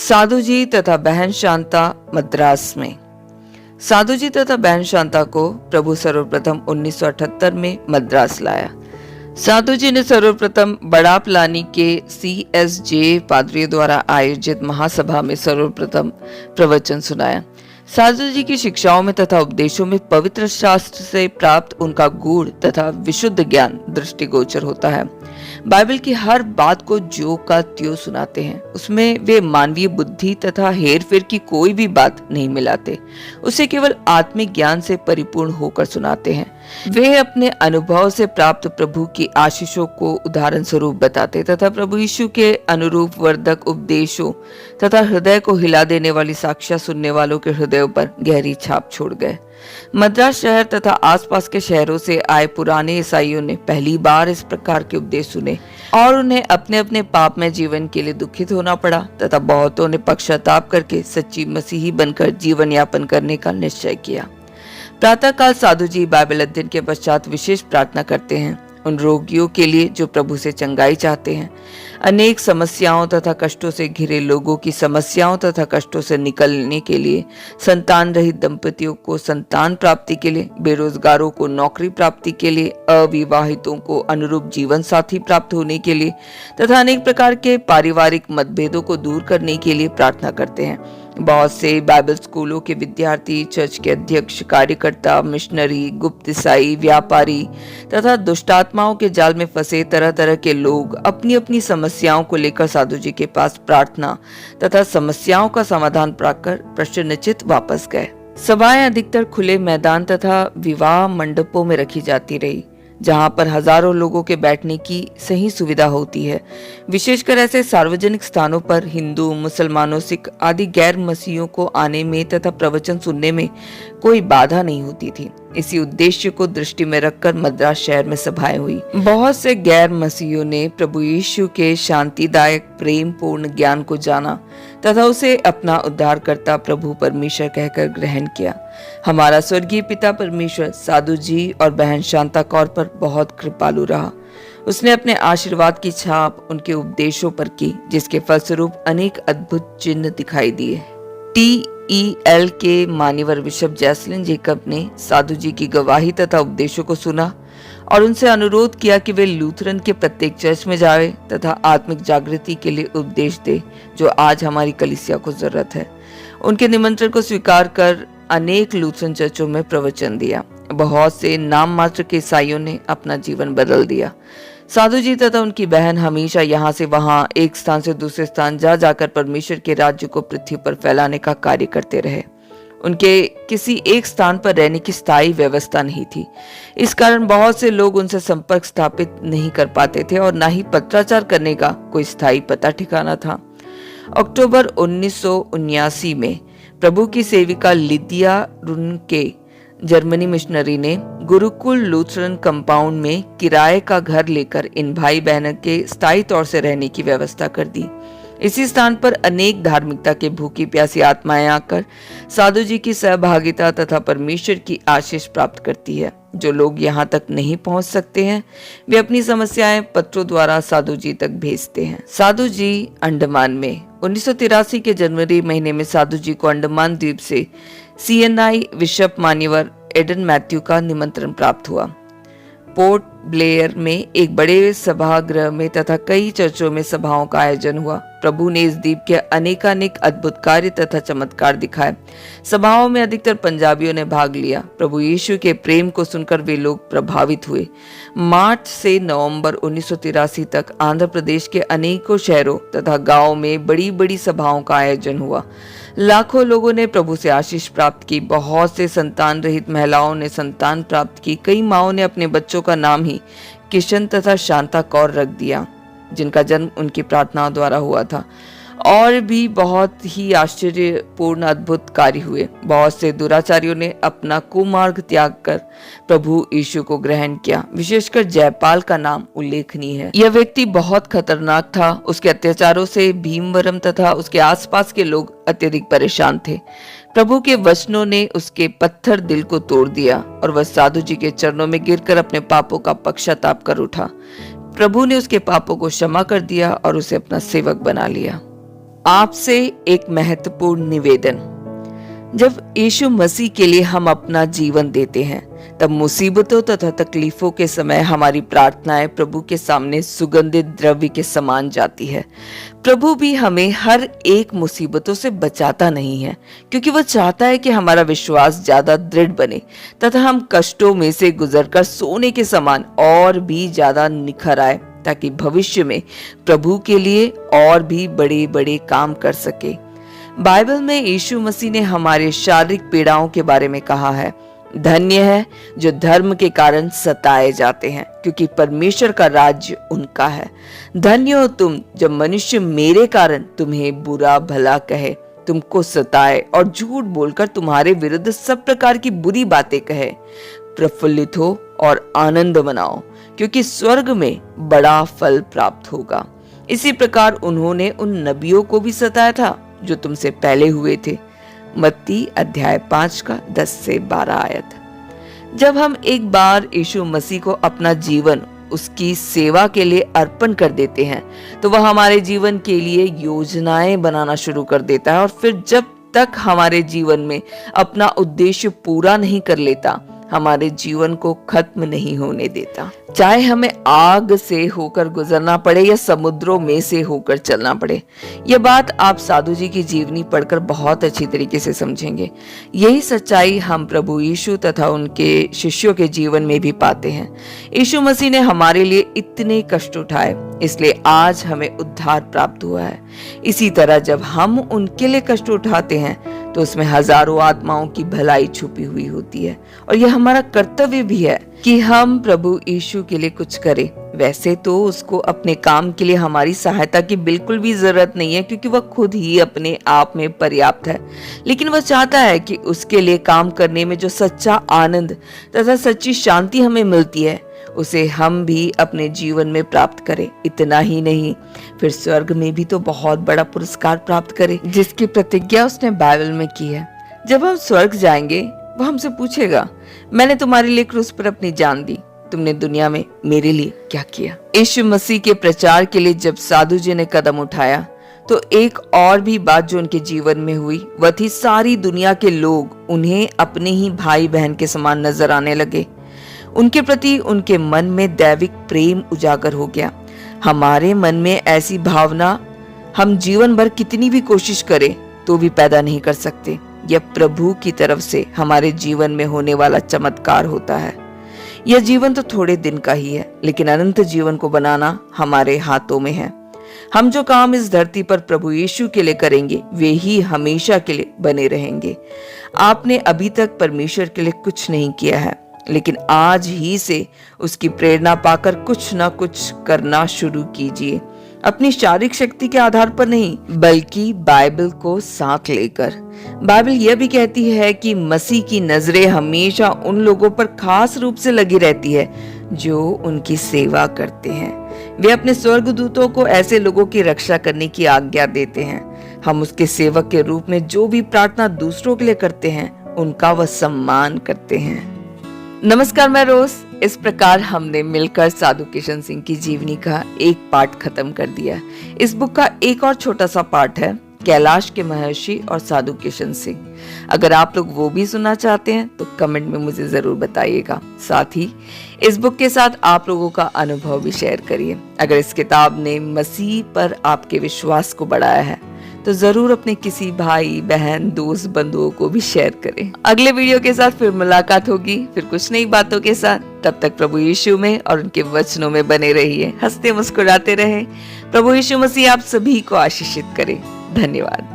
साधु जी तथा बहन शांता मद्रास में। साधु जी तथा बहन शांता को प्रभु सर्वप्रथम 1978 में मद्रास लाया। साधु जी ने सर्वप्रथम बड़ा पलानी के CSJ पादरियों द्वारा आयोजित महासभा में सर्वप्रथम प्रवचन सुनाया। साधु जी की शिक्षाओं में तथा उपदेशों में पवित्र शास्त्र से प्राप्त उनका गूढ़ तथा विशुद्ध ज्ञान दृष्टिगोचर होता है। बाइबल की हर बात को ज्यों का त्यों सुनाते हैं। उसमें वे मानवीय बुद्धि तथा हेर फेर की कोई भी बात नहीं मिलाते, उसे केवल आत्मिक ज्ञान से परिपूर्ण होकर सुनाते हैं। वे अपने अनुभव से प्राप्त प्रभु की आशीषों को उदाहरण स्वरूप बताते तथा प्रभु यीशु के अनुरूप वर्धक उपदेशों तथा हृदय को हिला देने वाली साक्ष्य सुनने वालों के हृदयों पर गहरी छाप छोड़ गए। मद्रास शहर तथा आसपास के शहरों से आए पुराने ईसाइयों ने पहली बार इस प्रकार के उपदेश सुने और उन्हें अपने अपने पाप में जीवन के लिए दुखित होना पड़ा तथा बहुतों ने पश्चाताप करके सच्ची मसीही बनकर जीवन यापन करने का निश्चय किया। प्रातः काल साधु जी बाइबल अध्ययन के पश्चात विशेष प्रार्थना करते हैं उन रोगियों के लिए जो प्रभु से चंगाई चाहते हैं। अनेक समस्याओं तथा कष्टों से घिरे लोगों की समस्याओं तथा कष्टों से निकलने के लिए, संतान रहित दंपतियों को संतान प्राप्ति के लिए, बेरोजगारों को नौकरी प्राप्ति के लिए, अविवाहितों को अनुरूप जीवन साथी प्राप्त होने के लिए तथा अनेक प्रकार के पारिवारिक मतभेदों को दूर करने के लिए प्रार्थना करते हैं। बहुत से बाइबल स्कूलों के विद्यार्थी, चर्च के अध्यक्ष, कार्यकर्ता, मिशनरी, गुप्त ईसाई, व्यापारी तथा दुष्टात्माओं के जाल में फंसे तरह तरह के लोग अपनी अपनी समस्याओं को लेकर साधु जी के पास प्रार्थना तथा समस्याओं का समाधान पाकर प्रसन्नचित्त वापस गए। सभाएं अधिकतर खुले मैदान तथा विवाह मंडपों में रखी जाती रही, जहां पर हजारों लोगों के बैठने की सही सुविधा होती है। विशेषकर ऐसे सार्वजनिक स्थानों पर हिंदू, मुसलमानों, सिख आदि गैर मसीहियों को आने में तथा प्रवचन सुनने में कोई बाधा नहीं होती थी। इसी उद्देश्य को दृष्टि में रखकर मद्रास शहर में सभाएं हुई। बहुत से गैर मसीहियों ने प्रभु यीशु के शांतिदायक प्रेम पूर्ण ज्ञान को जाना तथा उसे अपना उद्धारकर्ता प्रभु परमेश्वर कहकर ग्रहण किया। हमारा स्वर्गीय पिता परमेश्वर साधु जी और बहन शांता कौर पर बहुत कृपालु रहा। उसने अपने आशीर्वाद की छाप उनके उपदेशों पर की, जिसके फलस्वरूप अनेक अद्भुत चिन्ह दिखाई दिए। TEL के मान्यवर बिशप जैसलिन जेकब ने साधु जी की गवाही तथा उपदेशों को सुना और उनसे अनुरोध किया कि वे लूथरन के प्रत्येक चर्च में जाए तथा आत्मिक जागृति के लिए उपदेश दे, जो आज हमारी कलीसिया को जरूरत है। उनके निमंत्रण को स्वीकार कर अनेक लूथरन चर्चों में प्रवचन दिया। बहुत से नाम मात्र के ईसाइयों ने अपना जीवन बदल दिया। साधु जी तथा उनकी बहन हमेशा यहाँ से वहां, एक स्थान से दूसरे स्थान जा जाकर परमेश्वर के राज्य को पृथ्वी पर फैलाने का कार्य करते रहे। उनके किसी एक स्थान पर रहने की स्थायी व्यवस्था नहीं थी। इस कारण बहुत से लोग उनसे संपर्क स्थापित नहीं कर पाते थे और न ही पत्राचार करने का कोई स्थायी पता ठिकाना था। अक्टूबर 1979 में प्रभु की सेविका लिदिया रुनके, जर्मनी मिशनरी ने गुरुकुल लूथरन कंपाउंड में किराए का घर लेकर इन भाई बहनों के स्थायी तौर से रहने की व्यवस्था कर दी। इसी स्थान पर अनेक धार्मिकता के भूखी प्यासी आत्माएं आकर साधु जी की सहभागिता तथा परमेश्वर की आशीष प्राप्त करती है। जो लोग यहाँ तक नहीं पहुँच सकते हैं, वे अपनी समस्याएं पत्रों द्वारा साधु जी तक भेजते हैं। साधु जी अंडमान में 1983 के जनवरी महीने में साधु जी को अंडमान द्वीप से CNI बिशप मान्यवर एडन मैथ्यू का निमंत्रण प्राप्त हुआ। पोर्ट ब्लेयर में एक बड़े सभागृह में तथा कई चर्चों में सभाओं का आयोजन हुआ। प्रभु ने इस द्वीप के अनेकानेक अद्भुत कार्य तथा चमत्कार दिखाए। सभाओं में अधिकतर पंजाबियों ने भाग लिया। प्रभु यीशु के प्रेम को सुनकर वे लोग प्रभावित हुए। मार्च से नवंबर 1983 तक आंध्र प्रदेश के अनेकों शहरों तथा गांवों में बड़ी बड़ी सभाओं का आयोजन हुआ। लाखों लोगों ने प्रभु से आशीष प्राप्त की। बहुत से संतान रहित महिलाओं ने संतान प्राप्त की। कई माओं ने अपने बच्चों का नाम ही किशन तथा शांता कौर रख दिया, जिनका जन्म उनकी प्रार्थनाओं द्वारा हुआ था। और भी बहुत ही आश्चर्यपूर्ण अद्भुत कार्य हुए। बहुत से दुराचारियों ने अपना कुमार्ग त्याग कर प्रभु यीशु को ग्रहण किया। विशेषकर जयपाल का नाम उल्लेखनीय है। यह व्यक्ति बहुत खतरनाक था। उसके अत्याचारों से भीमवरम तथा उसके आसपास के लोग अत्यधिक परेशान थे। प्रभु के वचनों ने उसके पत्थर दिल को तोड़ दिया और वह साधु जी के चरणों में गिरकर अपने पापों का पश्चाताप कर उठा। प्रभु ने उसके पापों को क्षमा कर दिया और उसे अपना सेवक बना लिया। आपसे एक महत्वपूर्ण निवेदन। जब यीशु मसीह के लिए हम अपना जीवन देते हैं, तब मुसीबतों तथा तकलीफों के समय हमारी प्रार्थनाएं प्रभु के सामने सुगंधित द्रव्य के समान जाती है। प्रभु भी हमें हर एक मुसीबतों से बचाता नहीं है, क्योंकि वह चाहता है कि हमारा विश्वास ज्यादा दृढ़ बने तथा हम कष्टों में से गुजरकर सोने के समान और भी ज्यादा निखर आए, ताकि भविष्य में प्रभु के लिए और भी बड़े बड़े काम कर सके। बाइबल में यीशु मसीह ने हमारे शारीरिक पीड़ाओं के बारे में कहा है, धन्य है जो धर्म के कारण सताए जाते हैं, क्योंकि परमेश्वर का राज्य उनका है। धन्य हो तुम जब मनुष्य मेरे कारण तुम्हें बुरा भला कहे, तुमको सताए और झूठ बोलकर तुम्हारे विरुद्ध सब प्रकार की बुरी बातें कहे। प्रफुल्लित हो और आनंद मनाओ, क्योंकि स्वर्ग में बड़ा फल प्राप्त होगा। इसी प्रकार उन्होंने उन नबियों को भी सताया था जो तुमसे पहले हुए थे। मत्ती अध्याय 5 का 10 से 12 आयत। जब हम एक बार यीशु मसीह को अपना जीवन उसकी सेवा के लिए अर्पण कर देते हैं, तो वह हमारे जीवन के लिए योजनाएं बनाना शुरू कर देता है, और फिर जब तक हमारे जीवन में अपना उद्देश्य पूरा नहीं कर लेता, हमारे जीवन को खत्म नहीं होने देता। चाहे हमें आग से होकर गुजरना पड़े या समुद्रों में से होकर चलना पड़े। यह बात आप साधु जी की जीवनी पढ़कर बहुत अच्छी तरीके से समझेंगे। यही सच्चाई हम प्रभु यीशु तथा उनके शिष्यों के जीवन में भी पाते हैं। यीशु मसीह ने हमारे लिए इतने कष्ट उठाए, इसलिए आज हमें उद्धार प्राप्त हुआ है। इसी तरह जब हम उनके लिए कष्ट उठाते हैं, तो उसमें हजारों आत्माओं की भलाई छुपी हुई होती है, और यह हमारा कर्तव्य भी है कि हम प्रभु यीशु के लिए कुछ करें। वैसे तो उसको अपने काम के लिए हमारी सहायता की बिल्कुल भी जरूरत नहीं है, क्योंकि वह खुद ही अपने आप में पर्याप्त है। लेकिन वह चाहता है कि उसके लिए काम करने में जो सच्चा आनंद तथा सच्ची शांति हमें मिलती है, उसे हम भी अपने जीवन में प्राप्त करें। इतना ही नहीं, फिर स्वर्ग में भी तो बहुत बड़ा पुरस्कार प्राप्त करें, जिसकी प्रतिज्ञा उसने बाइबल में की है। जब हम स्वर्ग जाएंगे, वह हमसे पूछेगा, मैंने तुम्हारे लिए क्रूस पर अपनी जान दी, तुमने दुनिया में मेरे लिए क्या किया? यीशु मसीह के प्रचार के लिए जब साधु जी ने कदम उठाया, तो एक और भी बात जो उनके जीवन में हुई, वह थी सारी दुनिया के लोग उन्हें अपने ही भाई बहन के समान नजर आने लगे। उनके प्रति उनके मन में दैविक प्रेम उजागर हो गया। हमारे मन में ऐसी भावना हम जीवन भर कितनी भी कोशिश करें तो भी पैदा नहीं कर सकते। यह प्रभु की तरफ से हमारे जीवन में होने वाला चमत्कार होता है। यह जीवन तो थोड़े दिन का ही है, लेकिन अनंत जीवन को बनाना हमारे हाथों में है। हम जो काम इस धरती पर प्रभु यीशु के लिए करेंगे, वे ही हमेशा के लिए बने रहेंगे। आपने अभी तक परमेश्वर के लिए कुछ नहीं किया है, लेकिन आज ही से उसकी प्रेरणा पाकर कुछ ना कुछ करना शुरू कीजिए। अपनी शारीरिक शक्ति के आधार पर नहीं, बल्कि बाइबल को साथ लेकर। बाइबल यह भी कहती है कि मसीह की नजरें हमेशा उन लोगों पर खास रूप से लगी रहती है जो उनकी सेवा करते हैं। वे अपने स्वर्गदूतों को ऐसे लोगों की रक्षा करने की आज्ञा देते हैं। हम उसके सेवक के रूप में जो भी प्रार्थना दूसरों के लिए करते हैं, उनका वह सम्मान करते हैं। नमस्कार, मैं रोज। इस प्रकार हमने मिलकर साधु किशन सिंह की जीवनी का एक पार्ट खत्म कर दिया। इस बुक का एक और छोटा सा पार्ट है, कैलाश के महर्षि और साधु किशन सिंह। अगर आप लोग वो भी सुनना चाहते हैं तो कमेंट में मुझे जरूर बताइएगा। साथ ही इस बुक के साथ आप लोगों का अनुभव भी शेयर करिए। अगर इस किताब ने मसीह पर आपके विश्वास को बढ़ाया है, तो जरूर अपने किसी भाई बहन दोस्त बंधुओं को भी शेयर करें। अगले वीडियो के साथ फिर मुलाकात होगी, फिर कुछ नई बातों के साथ। तब तक प्रभु यीशु में और उनके वचनों में बने रहिए, हंसते मुस्कुराते रहें। प्रभु यीशु मसीह आप सभी को आशीषित करे। धन्यवाद।